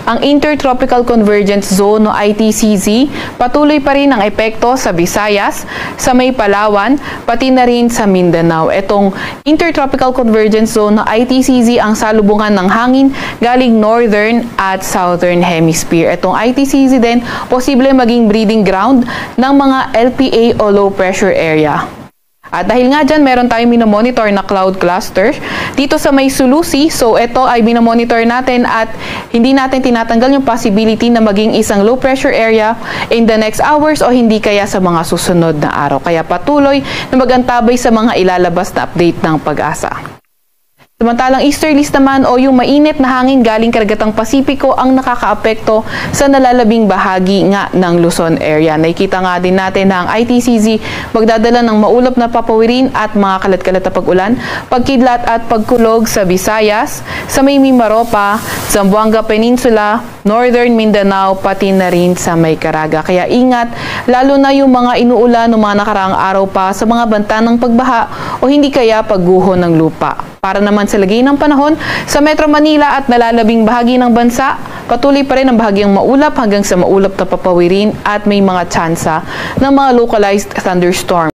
ang Intertropical Convergence Zone o ITCZ, patuloy pa rin ang epekto sa Visayas, sa may Palawan, pati na rin sa Mindanao. Itong Intertropical Convergence Zone o ITCZ ang salubungan ng hangin galing Northern at Southern Hemisphere. Itong ITCZ din, posible maging breeding ground ng mga LPA o low pressure area. At dahil nga dyan, meron tayong minomonitor na cloud cluster dito sa may Sulusi. So ito ay minomonitor natin at hindi natin tinatanggal yung possibility na maging isang low pressure area in the next hours o hindi kaya sa mga susunod na araw. Kaya patuloy na magantabay sa mga ilalabas na update ng Pag-asa. Samantalang easterlies naman o yung mainit na hangin galing karagatang Pasipiko ang nakakaapekto sa nalalabing bahagi nga ng Luzon area. Nakikita nga din natin na ang ITCZ magdadala ng maulap na papawirin at mga kalat-kalat na pag-ulan, pagkidlat at pagkulog sa Visayas, sa may Mimaropa, Zamboanga Peninsula, Northern Mindanao, pati na rin sa may Caraga. Kaya ingat, lalo na yung mga inuulan ng mga nakaraang araw pa sa mga banta ng pagbaha o hindi kaya pagguho ng lupa. Para naman sa lagay ng panahon, sa Metro Manila at nalalabing bahagi ng bansa, patuloy pa rin ang bahagyang maulap hanggang sa maulap na papawirin at may mga tsansa ng mga localized thunderstorm.